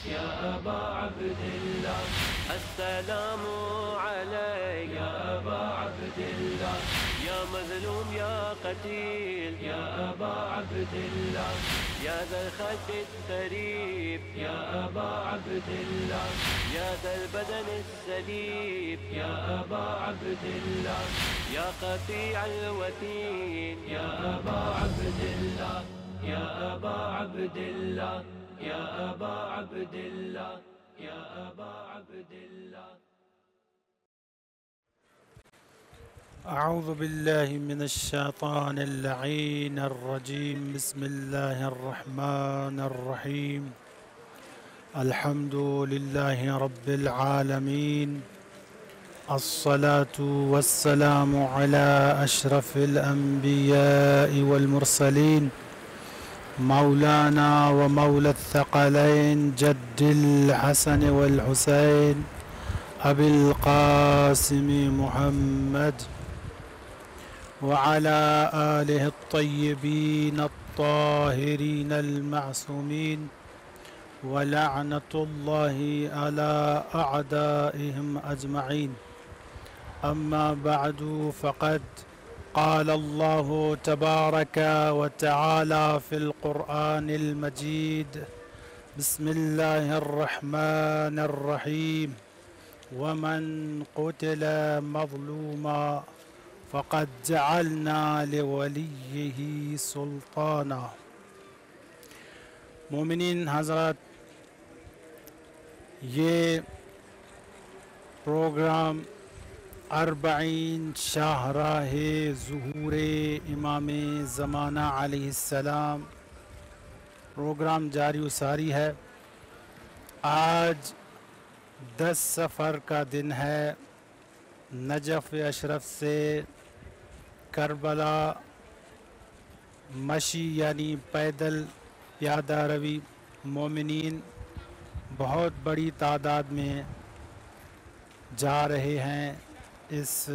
يا أبا عبد الله السلام عليك يا أبا عبد الله يا مظلوم يا قتيل يا أبا عبد الله يا ذا الخد الثريب يا أبا عبد الله يا ذا البدن السليب يا أبا عبد الله يا قطيع الوتين يا أبا عبد الله يا أبا عبد الله يا أبا عبد الله يا أبا عبد الله. أعوذ بالله من الشيطان اللعين الرجيم. بسم الله الرحمن الرحيم. الحمد لله رب العالمين. الصلاة والسلام على أشرف الأنبياء والمرسلين مولانا ومولى الثقلين جد الحسن والحسين أبي القاسم محمد وعلى آله الطيبين الطاهرين المعصومين ولعنة الله على أعدائهم أجمعين. أما بعد فقد قال الله تبارك وتعالى في القرآن المجيد: بسم الله الرحمن الرحيم. ومن قتل مظلوما فقد جعلنا لوليه سلطانا. مومنین حضرات، یہ پروگرام 40 شاہراہ ظہور امام زمانہ علیہ السلام پروگرام جاری و ساری ہے۔ آج 10 سفر کا دن ہے۔ نجف اشرف سے کربلا مشی یعنی پیدل پیادہ روی مومنین بہت بڑی تعداد میں جا رہے ہیں اس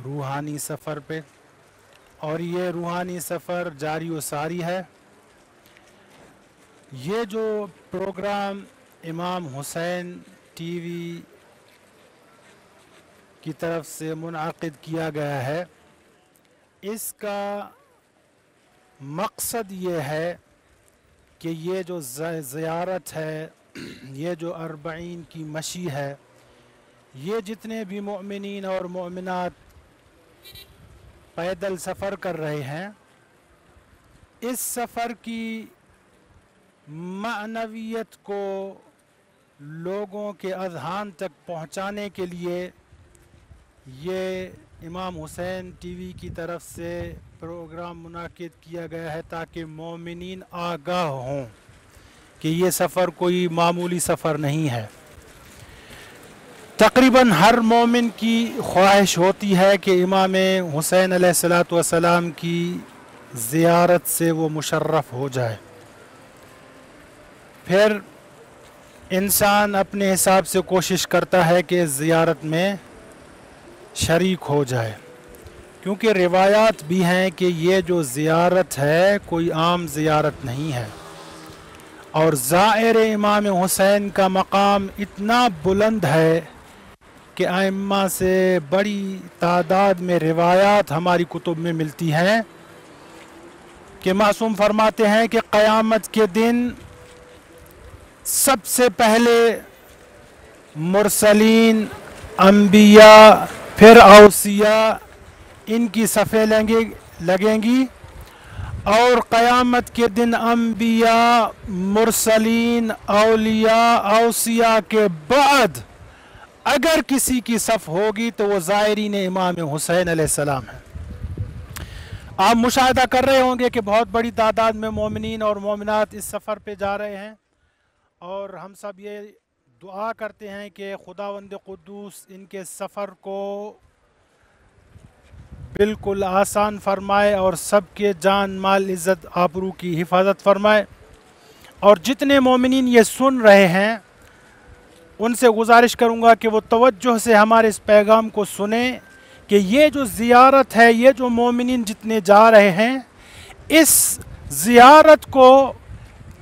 روحانی سفر پہ، اور یہ روحانی سفر جاری و ساری ہے۔ یہ جو پروگرام امام حسین ٹی وی کی طرف سے منعقد کیا گیا ہے، اس کا مقصد یہ ہے کہ یہ جو زیارت ہے، یہ جو 40 کی مشی ہے، یہ جتنے بھی مؤمنین اور مؤمنات پیدل سفر کر رہے ہیں، اس سفر کی معنویت کو لوگوں کے اذہان تک پہنچانے کے لیے یہ امام حسین ٹی وی کی طرف سے پروگرام منعقد کیا گیا ہے، تاکہ مومنین آگاہ ہوں کہ یہ سفر کوئی معمولی سفر نہیں ہے۔ تقریباً ہر مومن کی خواہش ہوتی ہے کہ امام حسین علیہ السلام کی زیارت سے وہ مشرف ہو جائے۔ پھر انسان اپنے حساب سے کوشش کرتا ہے کہ اس زیارت میں شریک ہو جائے، کیونکہ روایات بھی ہیں کہ یہ جو زیارت ہے کوئی عام زیارت نہیں ہے، اور زائر امام حسین کا مقام اتنا بلند ہے کہ ائمہ سے بڑی تعداد میں روایات ہماری کتب میں ملتی ہیں کہ معصوم فرماتے ہیں کہ قیامت کے دن سب سے پہلے مرسلین، انبیاء، پھر اوصیاء، ان کی صفیں لگیں گی، اور قیامت کے دن انبیاء، مرسلین، اولیاء، اوصیاء کے بعد اگر کسی کی صف ہوگی تو وہ زائرین امام حسین علیہ السلام ہے۔ آپ مشاہدہ کر رہے ہوں گے کہ بہت بڑی تعداد میں مومنین اور مومنات اس سفر پہ جا رہے ہیں، اور ہم سب یہ دعا کرتے ہیں کہ خداوند قدوس ان کے سفر کو بالکل آسان فرمائے اور سب کے جان مال عزت آبرو کی حفاظت فرمائے۔ اور جتنے مومنین یہ سن رہے ہیں ان سے گزارش کروں گا کہ وہ توجہ سے ہمارے اس پیغام کو سنیں کہ یہ جو زیارت ہے، یہ جو مومنین جتنے جا رہے ہیں، اس زیارت کو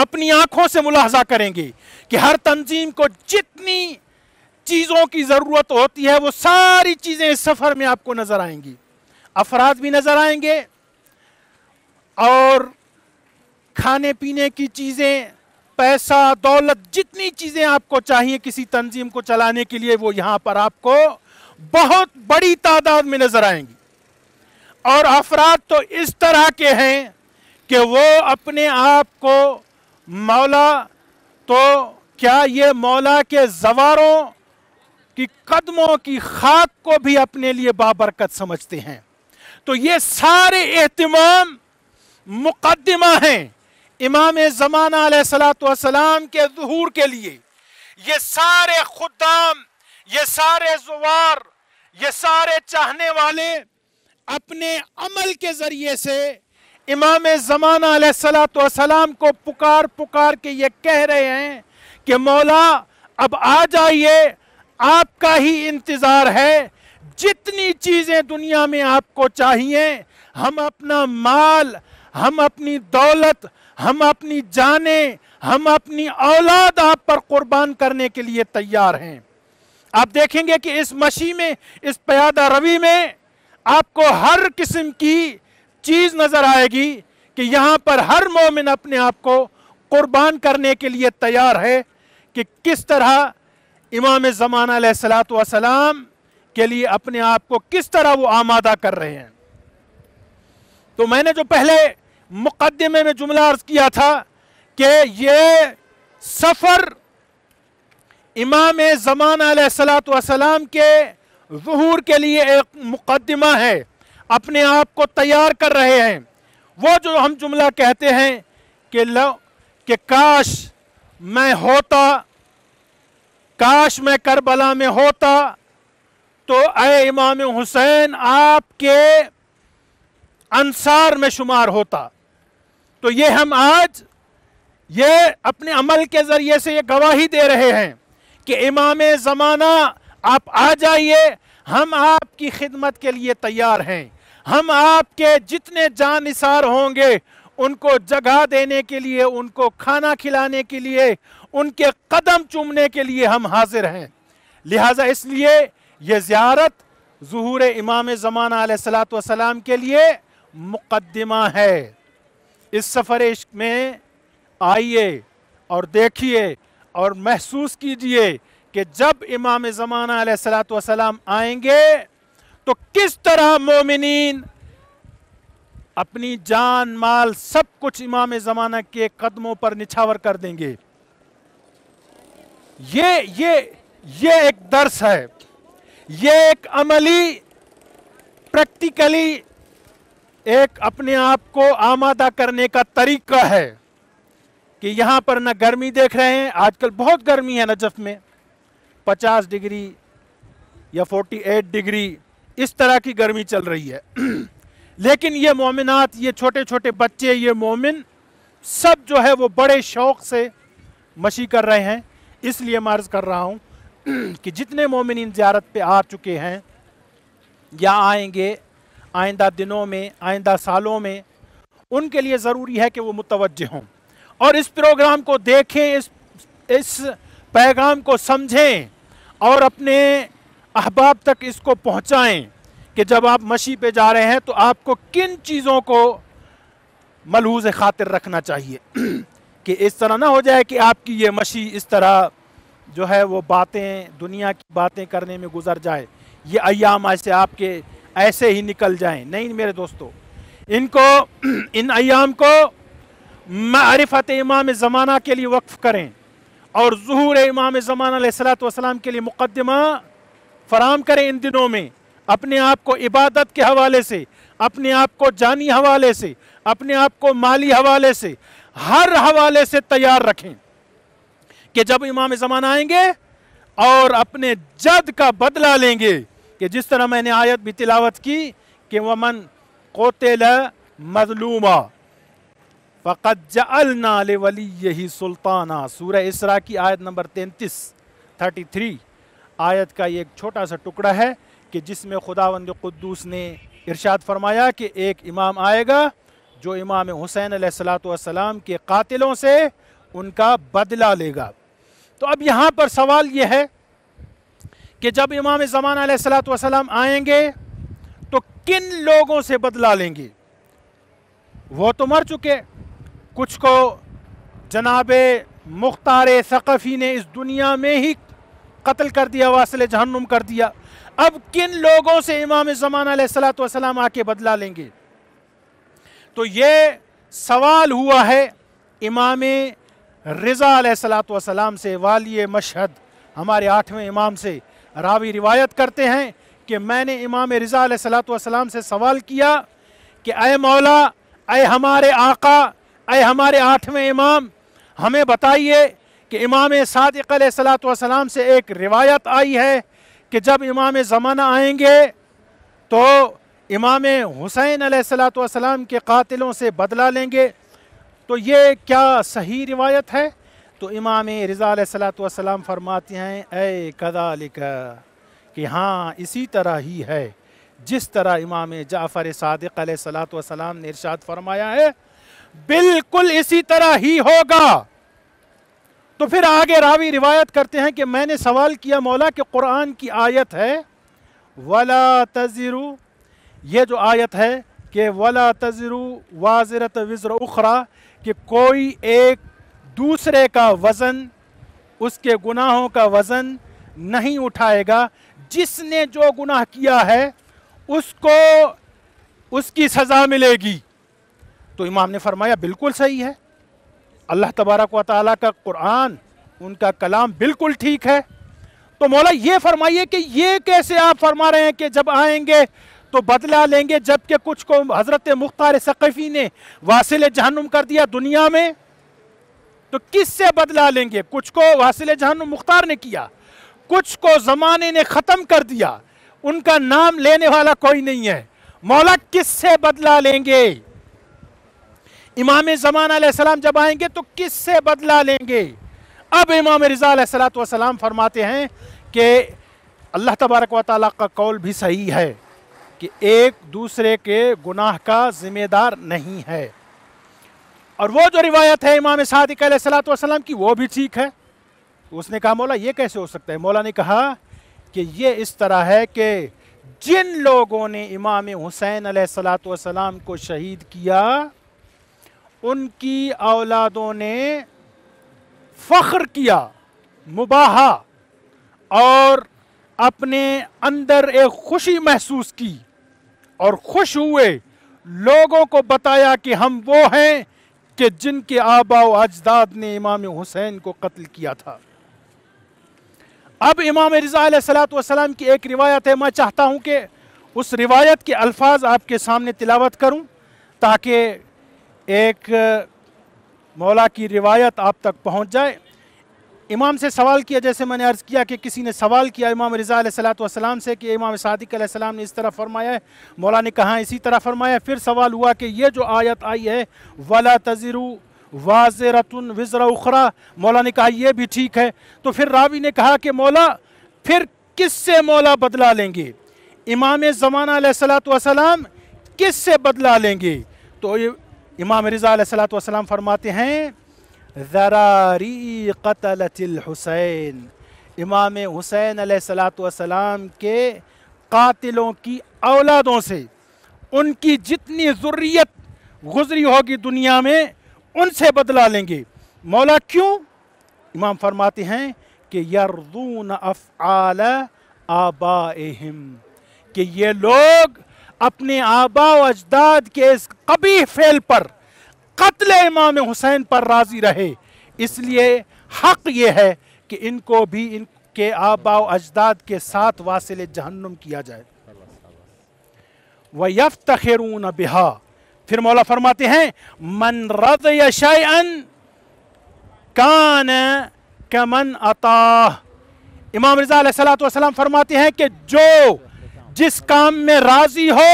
اپنی آنکھوں سے ملاحظہ کریں گے کہ ہر تنظیم کو جتنی چیزوں کی ضرورت ہوتی ہے وہ ساری چیزیں اس سفر میں آپ کو نظر آئیں گی. افراد بھی نظر آئیں گے اور کھانے پینے کی چیزیں، پیسہ، دولت، جتنی چیزیں آپ کو چاہیے کسی تنظیم کو چلانے کے لیے وہ یہاں پر آپ کو بہت بڑی تعداد میں نظر آئیں گی. اور افراد تو اس طرح کے ہیں کہ وہ اپنے آپ کو مولا، تو کیا یہ مولا کے زواروں کی قدموں کی خاک کو بھی اپنے لیے بابرکت سمجھتے ہیں. تو یہ سارے اہتمام مقدمہ ہیں امام زمانہ علیہ السلام کے ظہور کے لیے. یہ سارے خدام، یہ سارے زوار، یہ سارے چاہنے والے اپنے عمل کے ذریعے سے امام زمانہ علیہ السلام کو پکار پکار کے یہ کہہ رہے ہیں کہ مولا اب آ جائیے، آپ کا ہی انتظار ہے. جتنی چیزیں دنیا میں آپ کو چاہیے، ہم اپنا مال، ہم اپنی دولت، ہم اپنی جانیں، ہم اپنی اولاد آپ پر قربان کرنے کے لیے تیار ہیں. آپ دیکھیں گے کہ اس مشی میں، اس پیادہ روی میں آپ کو ہر قسم کی چیز نظر آئے گی کہ یہاں پر ہر مومن اپنے آپ کو قربان کرنے کے لیے تیار ہے کہ کس طرح امام زمانہ علیہ السلام کے لیے اپنے آپ کو کس طرح وہ آمادہ کر رہے ہیں. تو میں نے جو پہلے مقدمے میں جملہ عرض کیا تھا کہ یہ سفر امام زمانہ علیہ السلام کے ظہور کے لیے ایک مقدمہ ہے، اپنے آپ کو تیار کر رہے ہیں. وہ جو ہم جملہ کہتے ہیں کہ کاش میں ہوتا، کاش میں کربلا میں ہوتا تو اے امام حسین آپ کے انصار میں شمار ہوتا. تو یہ ہم آج یہ اپنے عمل کے ذریعے سے یہ گواہی دے رہے ہیں کہ امام زمانہ آپ آ جائیے، ہم آپ کی خدمت کے لیے تیار ہیں. ہم آپ کے جتنے جان نثار ہوں گے ان کو جگہ دینے کے لیے، ان کو کھانا کھلانے کے لیے، ان کے قدم چومنے کے لیے ہم حاضر ہیں. لہٰذا اس لیے یہ زیارت ظہور امام زمانہ علیہ السلام کے لیے مقدمہ ہے. اس سفر عشق میں آئیے اور دیکھیے اور محسوس کیجئے کہ جب امام زمانہ علیہ السلام آئیں گے تو کس طرح مومنین اپنی جان مال سب کچھ امام زمانہ کے قدموں پر نچھاور کر دیں گے. یہ ایک درس ہے، یہ ایک عملی پریکٹیکلی ایک اپنے آپ کو آمادہ کرنے کا طریقہ ہے کہ یہاں پر نہ گرمی دیکھ رہے ہیں، آج کل بہت گرمی ہے نجف میں، 50 ڈگری یا 48 ڈگری اس طرح کی گرمی چل رہی ہے. لیکن یہ مومنات، یہ چھوٹے چھوٹے بچے، یہ مومن سب جو ہے وہ بڑے شوق سے مشی کر رہے ہیں. اس لیے میں عرض کر رہا ہوں کہ جتنے مومنین زیارت پہ آ چکے ہیں یا آئیں گے آئندہ دنوں میں، آئندہ سالوں میں، ان کے لیے ضروری ہے کہ وہ متوجہ ہوں اور اس پروگرام کو دیکھیں، اس پیغام کو سمجھیں اور اپنے احباب تک اس کو پہنچائیں کہ جب آپ مشی پہ جا رہے ہیں تو آپ کو کن چیزوں کو ملحوظ خاطر رکھنا چاہیے کہ اس طرح نہ ہو جائے کہ آپ کی یہ مشی اس طرح جو ہے وہ باتیں، دنیا کی باتیں کرنے میں گزر جائے، یہ ایام ایسے آپ کے ایسے ہی نکل جائیں. نہیں میرے دوستو، ان ایام کو معرفت امام زمانہ کے لیے وقف کریں اور ظہور امام زمانہ علیہ السلام کے لیے مقدمہ فراہم کریں. ان دنوں میں اپنے آپ کو عبادت کے حوالے سے، اپنے آپ کو جانی حوالے سے، اپنے آپ کو مالی حوالے سے، ہر حوالے سے تیار رکھیں کہ جب امام زمانہ آئیں گے اور اپنے جد کا بدلہ لیں گے کہ جس طرح میں نے آیت بھی تلاوت کی کہ وَمَنْ قُتِلَ مَظْلُومًا فَقَدْ جَعَلْنَا لِوَلِيِّهِ سُلْطَانًا. سورہ اسراء کی آیت نمبر 33 آیت کا یہ ایک چھوٹا سا ٹکڑا ہے کہ جس میں خداوند قدوس نے ارشاد فرمایا کہ ایک امام آئے گا جو امام حسین علیہ السلام کے قاتلوں سے ان کا بدلہ لے گا۔ تو اب یہاں پر سوال یہ ہے کہ جب امام زمانہ علیہ الصلوۃ والسلام آئیں گے تو کن لوگوں سے بدلہ لیں گے؟ وہ تو مر چکے، کچھ کو جناب مختار ثقفی نے اس دنیا میں ہی قتل کر دیا، واصل جہنم کر دیا۔ اب کن لوگوں سے امام زمانہ علیہ الصلوۃ والسلام آ کے بدلہ لیں گے؟ تو یہ سوال ہوا ہے امام رضا علیہ الصلوۃ والسلام سے، والی مشہد، ہمارے 8ویں امام سے۔ راوی روایت کرتے ہیں کہ میں نے امام رضا علیہ الصلوۃ والسلام سے سوال کیا کہ اے مولا، اے ہمارے آقا، اے ہمارے 8ویں امام، ہمیں بتائیے کہ امام صادق علیہ الصلوۃ والسلام سے ایک روایت آئی ہے کہ جب امام زمانہ آئیں گے تو امام حسین علیہ الصلوۃ والسلام کے قاتلوں سے بدلہ لیں گے، تو یہ کیا صحیح روایت ہے؟ تو امام رضا علیہ الصلوۃ والسلام فرماتے ہیں اے کذالک، کہ ہاں اسی طرح ہی ہے جس طرح امام جعفر صادق علیہ الصلوۃ والسلام نے ارشاد فرمایا ہے، بالکل اسی طرح ہی ہوگا۔ تو پھر آگے راوی روایت کرتے ہیں کہ میں نے سوال کیا مولا کہ قرآن کی آیت ہے وَلَا تَزِرُ، یہ جو آیت ہے کہ وَلَا تَزِرُ وَازِرَةٌ وِزْرَ أُخْرَى، کہ کوئی ایک دوسرے کا وزن، اس کے گناہوں کا وزن نہیں اٹھائے گا، جس نے جو گناہ کیا ہے اس کو اس کی سزا ملے گی۔ تو امام نے فرمایا بالکل صحیح ہے، اللہ تبارک و تعالیٰ کا قرآن، ان کا کلام بالکل ٹھیک ہے۔ تو مولا یہ فرمائیے کہ یہ کیسے آپ فرما رہے ہیں کہ جب آئیں گے تو بدلہ لیں گے، جبکہ کچھ کو حضرت مختار ثقفی نے واصل جہنم کر دیا دنیا میں، تو کس سے بدلہ لیں گے؟ کچھ کو واصل جہنم مختار نے کیا، کچھ کو زمانے نے ختم کر دیا، ان کا نام لینے والا کوئی نہیں ہے، مولا کس سے بدلہ لیں گے؟ امام زمانہ علیہ السلام جب آئیں گے تو کس سے بدلہ لیں گے؟ اب امام رضا علیہ الصلوۃ والسلام فرماتے ہیں کہ اللہ تبارک و تعالیٰ کا قول بھی صحیح ہے کہ ایک دوسرے کے گناہ کا ذمہ دار نہیں ہے، اور وہ جو روایت ہے امام صادق علیہ الصلوۃ والسلام کی وہ بھی ٹھیک ہے۔ اس نے کہا مولا یہ کیسے ہو سکتا ہے؟ مولا نے کہا کہ یہ اس طرح ہے کہ جن لوگوں نے امام حسین علیہ الصلوۃ والسلام کو شہید کیا ان کی اولادوں نے فخر کیا، مباحہ، اور اپنے اندر ایک خوشی محسوس کی اور خوش ہوئے، لوگوں کو بتایا کہ ہم وہ ہیں کہ جن کے آباء و اجداد نے امام حسین کو قتل کیا تھا۔ اب امام رضا علیہ الصلوۃ والسلام کی ایک روایت ہے، میں چاہتا ہوں کہ اس روایت کے الفاظ آپ کے سامنے تلاوت کروں تاکہ ایک مولا کی روایت آپ تک پہنچ جائے۔ امام سے سوال کیا، جیسے میں نے عرض کیا کہ کسی نے سوال کیا امام رضا علیہ الصلوۃ والسلام سے کہ امام صادق علیہ السلام نے اس طرح فرمایا ہے، مولا نے کہا اسی طرح فرمایا۔ پھر سوال ہوا کہ یہ جو آیت آئی ہے وَلَا تَزِرُ وَازِرَةٌ وِزْرَ أُخْرَى، مولا نے کہا یہ بھی ٹھیک ہے۔ تو پھر راوی نے کہا کہ مولا پھر کس سے مولا بدلہ لیں گے؟ امام زمانہ علیہ الصلوۃ والسلام کس سے بدلہ لیں گے؟ تو امام رضا علیہ الصلوۃ والسلام فرماتے ہیں ذراری قتلت الحسین، امام حسین علیہ الصلوۃ والسلام کے قاتلوں کی اولادوں سے، ان کی جتنی ذریت گزری ہوگی دنیا میں ان سے بدلہ لیں گے۔ مولا کیوں؟ امام فرماتے ہیں کہ یرضون افعال آبائہم، کہ یہ لوگ اپنے آباء و اجداد کے اس قبیح فعل پر، قتل امام حسین پر راضی رہے، اس لیے حق یہ ہے کہ ان کو بھی ان کے آباء و اجداد کے ساتھ واصل جہنم کیا جائے۔ وَيَفْتَخِرُونَ بِهَا، پھر مولا فرماتے ہیں من رضی شیئا کان کمن اطاہ، امام رضا علیہ الصلوۃ والسلام فرماتے ہیں کہ جو جس کام میں راضی ہو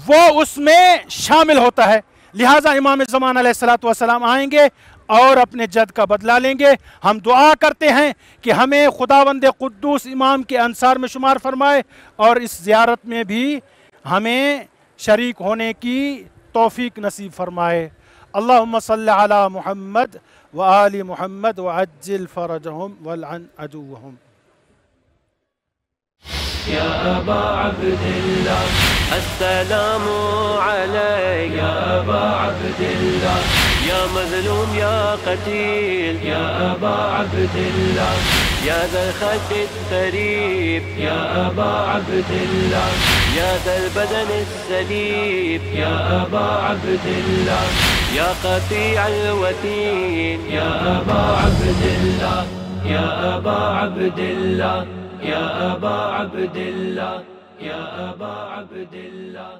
وہ اس میں شامل ہوتا ہے، لہٰذا امام زمان علیہ الصلوۃ والسلام آئیں گے اور اپنے جد کا بدلہ لیں گے۔ ہم دعا کرتے ہیں کہ ہمیں خداوند قدوس امام کے انصار میں شمار فرمائے اور اس زیارت میں بھی ہمیں شریک ہونے کی توفیق نصیب فرمائے۔ اللهم صل على محمد وآل محمد وعجل فرجهم والعن عدوهم. يا أبا عبد الله السلام عليك يا أبا عبد الله، يا مظلوم يا قتيل يا أبا عبد الله، يا ذا الخلق القريب يا أبا عبد الله، يا ذا البدن السليم يا أبا عبد الله، يا قطيع الوتين يا أبا عبد الله، يا أبا عبد الله، يا أبا عبد الله، يا أبا عبد الله.